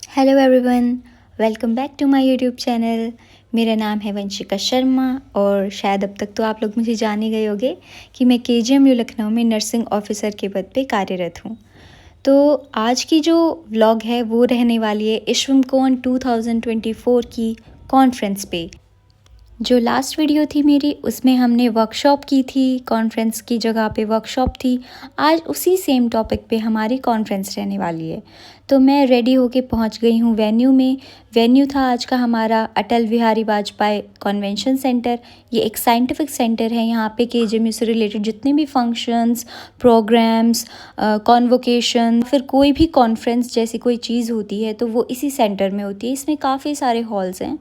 Hello everyone, welcome back to my YouTube channel. मेरा नाम है वंशिका शर्मा और शायद अब तक तो आप लोग मुझे जान ही गए होंगे कि मैं केजीएमयू लखनऊ में नर्सिंग ऑफिसर के पद पे कार्यरत हूँ। तो आज की जो व्लॉग है वो रहने वाली है इश्वमकोन 2024 की कॉन्फ्रेंस पे। जो लास्ट वीडियो थी मेरी उसमें हमने वर्कशॉप की थी, कॉन्फ्रेंस की जगह पे वर्कशॉप थी। आज उसी सेम टॉपिक पे हमारी कॉन्फ्रेंस रहने वाली है। तो मैं रेडी होके पहुंच गई हूँ वेन्यू में। वेन्यू था आज का हमारा अटल बिहारी वाजपेयी कन्वेंशन सेंटर। ये एक साइंटिफिक सेंटर है। यहाँ पे केजीएमयू से रिलेटेड जितने भी फंक्शंस, प्रोग्राम्स, कॉन्वोकेशन, फिर कोई भी कॉन्फ्रेंस जैसी कोई चीज़ होती है तो वो इसी सेंटर में होती है। इसमें काफ़ी सारे हॉल्स हैं।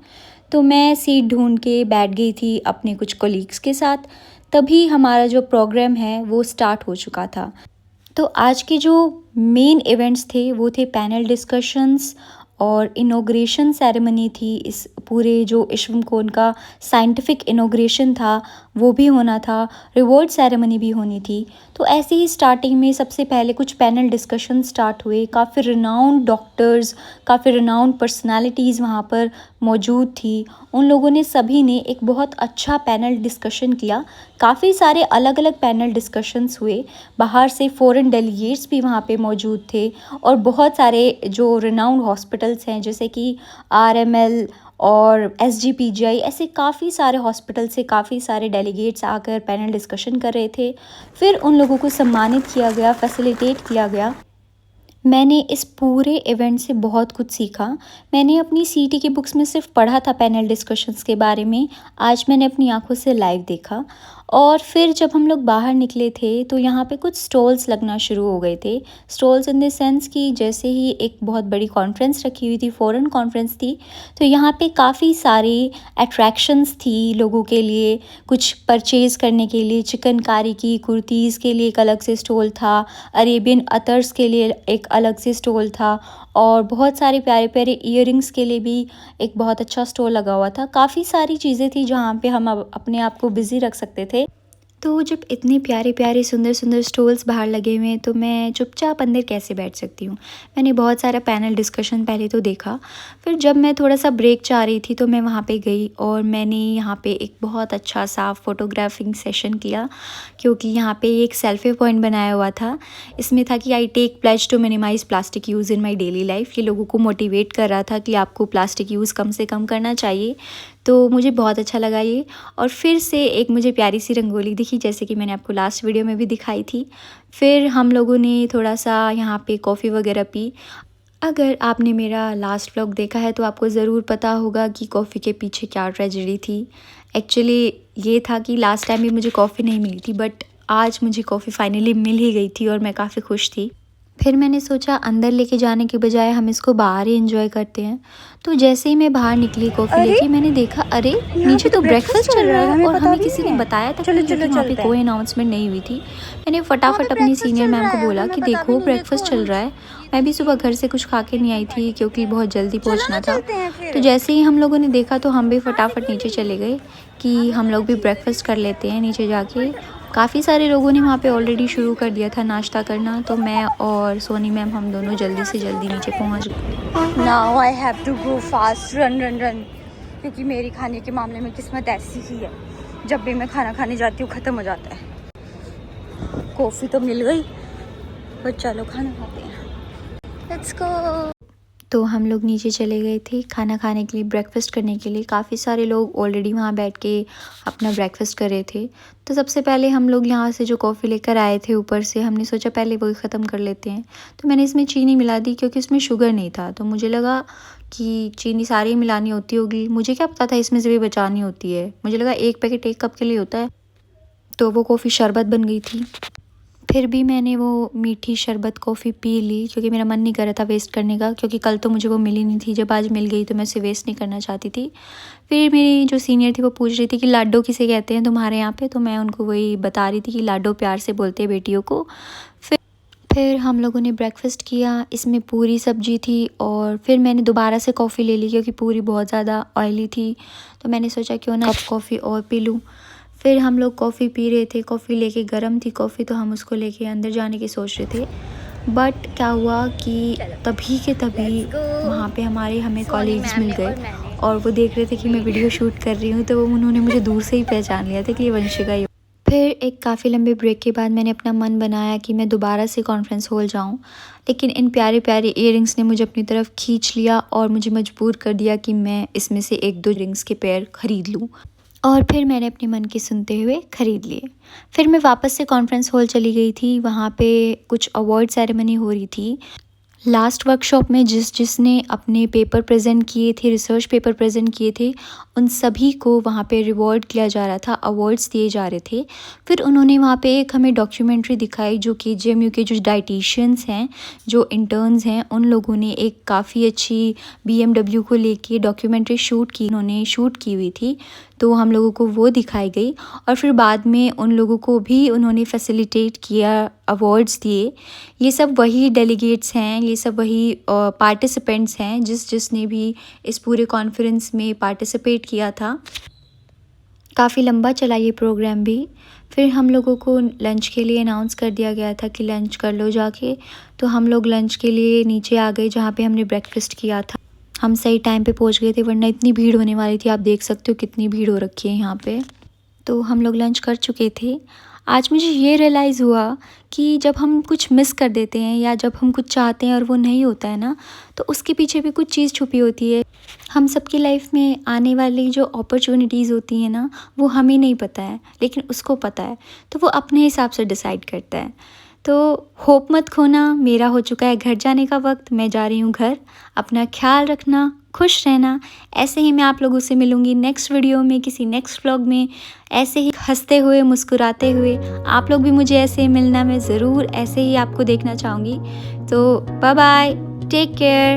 तो मैं सीट ढूंढ के बैठ गई थी अपने कुछ कोलीग्स के साथ। तभी हमारा जो प्रोग्राम है वो स्टार्ट हो चुका था। तो आज के जो मेन इवेंट्स थे वो थे पैनल डिस्कशंस और इनॉग्रेशन सेरेमनी थी। इस पूरे जो इश्वमकोन का साइंटिफिक इनॉग्रेशन था वो भी होना था, रिवॉर्ड सेरेमनी भी होनी थी। तो ऐसे ही स्टार्टिंग में सबसे पहले कुछ पैनल डिस्कशन स्टार्ट हुए। काफ़ी रिनाउंड डॉक्टर्स, काफ़ी रिनाउंड पर्सनालिटीज़ वहाँ पर मौजूद थी। उन लोगों ने सभी ने एक बहुत अच्छा पैनल डिस्कशन किया। काफ़ी सारे अलग अलग पैनल डिस्कशंस हुए। बाहर से फॉरेन डेलीगेट्स भी वहाँ पे मौजूद थे और बहुत सारे जो रिनाउंड हॉस्पिटल्स हैं जैसे कि आरएमएल और एसजीपीजीआई, ऐसे काफ़ी सारे हॉस्पिटल से काफ़ी सारे डेलीगेट्स आकर पैनल डिस्कशन कर रहे थे। फिर उन लोगों को सम्मानित किया गया, फैसिलिटेट किया गया। मैंने इस पूरे इवेंट से बहुत कुछ सीखा। मैंने अपनी सीटी की बुक्स में सिर्फ पढ़ा था पैनल डिस्कशंस के बारे में, आज मैंने अपनी आंखों से लाइव देखा। और फिर जब हम लोग बाहर निकले थे तो यहाँ पे कुछ स्टॉल्स लगना शुरू हो गए थे। स्टॉल्स इन द सेंस कि जैसे ही एक बहुत बड़ी कॉन्फ्रेंस रखी हुई थी, फॉरेन कॉन्फ्रेंस थी, तो यहाँ पे काफ़ी सारी अट्रैक्शंस थी लोगों के लिए कुछ परचेज़ करने के लिए। चिकनकारी की कुर्तीज़ के लिए एक अलग से स्टॉल था, अरेबियन अतर्स के लिए एक अलग से स्टॉल था और बहुत सारे प्यारे प्यारे ईयरिंग्स के लिए भी एक बहुत अच्छा स्टॉल लगा हुआ था। काफ़ी सारी चीज़ें थी जहाँ पे हम अपने आप को बिज़ी रख सकते थे। तो जब इतने प्यारे प्यारे सुंदर सुंदर स्टॉल्स बाहर लगे हुए हैं तो मैं चुपचाप अंदर कैसे बैठ सकती हूँ। मैंने बहुत सारा पैनल डिस्कशन पहले तो देखा। फिर जब मैं थोड़ा सा ब्रेक चाह रही थी तो मैं वहाँ पे गई और मैंने यहाँ पे एक बहुत अच्छा सा फोटोग्राफिंग सेशन किया, क्योंकि यहाँ पे एक सेल्फी पॉइंट बनाया हुआ था। इसमें था कि I take pledge to minimize plastic use in my daily life. ये लोगों को मोटिवेट कर रहा था कि आपको प्लास्टिक यूज़ कम से कम करना चाहिए। तो मुझे बहुत अच्छा लगा ये। और फिर से एक मुझे प्यारी सी रंगोली दिखी जैसे कि मैंने आपको लास्ट वीडियो में भी दिखाई थी। फिर हम लोगों ने थोड़ा सा यहाँ पे कॉफ़ी वगैरह पी। अगर आपने मेरा लास्ट व्लॉग देखा है तो आपको ज़रूर पता होगा कि कॉफ़ी के पीछे क्या ट्रेजेडी थी। एक्चुअली ये था कि लास्ट टाइम भी मुझे कॉफ़ी नहीं मिली थी, बट आज मुझे कॉफ़ी फाइनली मिल ही गई थी और मैं काफ़ी खुश थी। फिर मैंने सोचा अंदर लेके जाने के बजाय हम इसको बाहर ही एंजॉय करते हैं। तो जैसे ही मैं बाहर निकली कॉफ़ी लेके, मैंने देखा अरे नीचे तो ब्रेकफास्ट चल रहा है और हमें किसी ने बताया था कि वहाँ पे कोई अनाउंसमेंट नहीं हुई थी। मैंने फटाफट अपनी सीनियर मैम को बोला कि देखो ब्रेकफास्ट चल रहा है। मैं भी सुबह घर से कुछ खा के नहीं आई थी क्योंकि बहुत जल्दी पहुँचना था। तो जैसे ही हम लोगों ने देखा तो हम भी फटाफट नीचे चले गए कि हम लोग भी ब्रेकफास्ट कर लेते हैं नीचे जाके। काफ़ी सारे लोगों ने वहाँ पे ऑलरेडी शुरू कर दिया था नाश्ता करना, तो मैं और सोनी मैम हम दोनों जल्दी से जल्दी नीचे पहुँच गए। Now I have to go fast, run run run, क्योंकि मेरी खाने के मामले में किस्मत ऐसी ही है, जब भी मैं खाना खाने जाती हूँ ख़त्म हो जाता है। कॉफ़ी तो मिल गई, पर चलो खाना खाते हैं, लेट्स गो। तो हम लोग नीचे चले गए थे खाना खाने के लिए, ब्रेकफास्ट करने के लिए। काफ़ी सारे लोग ऑलरेडी वहाँ बैठ के अपना ब्रेकफास्ट कर रहे थे। तो सबसे पहले हम लोग यहाँ से जो कॉफ़ी लेकर आए थे ऊपर से, हमने सोचा पहले वही ख़त्म कर लेते हैं। तो मैंने इसमें चीनी मिला दी क्योंकि इसमें शुगर नहीं था। तो मुझे लगा कि चीनी सारी मिलानी होती होगी, मुझे क्या पता था इसमें से भी बचानी होती है। मुझे लगा एक पैकेट एक कप के लिए होता है। तो वो कॉफ़ी शरबत बन गई थी। फिर भी मैंने वो मीठी शरबत कॉफ़ी पी ली क्योंकि मेरा मन नहीं कर रहा था वेस्ट करने का, क्योंकि कल तो मुझे वो मिली नहीं थी। जब आज मिल गई तो मैं उसे वेस्ट नहीं करना चाहती थी। फिर मेरी जो सीनियर थी वो पूछ रही थी कि लाडो किसे कहते हैं तुम्हारे यहाँ पे, तो मैं उनको वही बता रही थी कि लाडो प्यार से बोलते हैं बेटियों को। फिर हम लोगों ने ब्रेकफास्ट किया, इसमें पूरी सब्जी थी और फिर मैंने दोबारा से कॉफ़ी ले ली क्योंकि पूरी बहुत ज़्यादा ऑयली थी। तो मैंने सोचा क्यों ना कप कॉफ़ी और पी लूँ। फिर हम लोग कॉफ़ी पी रहे थे, कॉफ़ी लेके गर्म थी कॉफ़ी, तो हम उसको लेके अंदर जाने की सोच रहे थे। बट क्या हुआ कि तभी के तभी वहाँ पे हमें कॉलीग्स मिल गए और वो देख रहे थे कि मैं वीडियो शूट कर रही हूँ, तो उन्होंने मुझे दूर से ही पहचान लिया था कि ये वंशिका ही। फिर एक काफ़ी लंबे ब्रेक के बाद मैंने अपना मन बनाया कि मैं दोबारा से कॉन्फ्रेंस हॉल जाऊं, लेकिन इन प्यारे प्यारे इयररिंग्स ने मुझे अपनी तरफ खींच लिया और मुझे मजबूर कर दिया कि मैं इसमें से एक दो रिंग्स के पेयर ख़रीद लूं। और फिर मैंने अपने मन की सुनते हुए ख़रीद लिए। फिर मैं वापस से कॉन्फ्रेंस हॉल चली गई थी। वहाँ पे कुछ अवार्ड सेरेमनी हो रही थी। लास्ट वर्कशॉप में जिसने अपने पेपर प्रेजेंट किए थे, रिसर्च पेपर प्रेजेंट किए थे, उन सभी को वहाँ पे रिवॉर्ड किया जा रहा था, अवार्ड्स दिए जा रहे थे। फिर उन्होंने वहाँ पे एक हमें डॉक्यूमेंट्री दिखाई जो KGMU के जो डाइटिशियंस हैं, जो इंटर्न्स हैं, उन लोगों ने एक काफ़ी अच्छी BMW को लेके डॉक्यूमेंट्री शूट की, उन्होंने शूट की हुई थी, तो हम लोगों को वो दिखाई गई। और फिर बाद में उन लोगों को भी उन्होंने फैसिलिटेट किया, अवार्ड्स दिए। ये सब वही डेलीगेट्स हैं, ये सब वही पार्टिसिपेंट्स हैं जिसने भी इस पूरे कॉन्फ्रेंस में पार्टिसिपेट किया था। काफ़ी लंबा चला ये प्रोग्राम भी। फिर हम लोगों को लंच के लिए अनाउंस कर दिया गया था कि लंच कर लो जाके, तो हम लोग लंच के लिए नीचे आ गए जहाँ पे हमने ब्रेकफास्ट किया था। हम सही टाइम पे पहुँच गए थे, वरना इतनी भीड़ होने वाली थी। आप देख सकते हो कितनी भीड़ हो रखी है यहाँ पे। तो हम लोग लंच कर चुके थे। आज मुझे ये रियलाइज़ हुआ कि जब हम कुछ मिस कर देते हैं या जब हम कुछ चाहते हैं और वो नहीं होता है ना, तो उसके पीछे भी कुछ चीज़ छुपी होती है। हम सबकी लाइफ में आने वाली जो अपॉर्चुनिटीज़ होती हैं ना, वो हमें नहीं पता है, लेकिन उसको पता है, तो वो अपने हिसाब से डिसाइड करता है। तो होप मत खोना, मेरा हो चुका है घर जाने का वक्त, मैं जा रही हूँ घर। अपना ख्याल रखना, खुश रहना। ऐसे ही मैं आप लोगों से मिलूँगी नेक्स्ट वीडियो में, किसी नेक्स्ट व्लॉग में, ऐसे ही हंसते हुए, मुस्कुराते हुए। आप लोग भी मुझे ऐसे ही मिलना, मैं ज़रूर ऐसे ही आपको देखना चाहूँगी। तो बाय बाय, टेक केयर।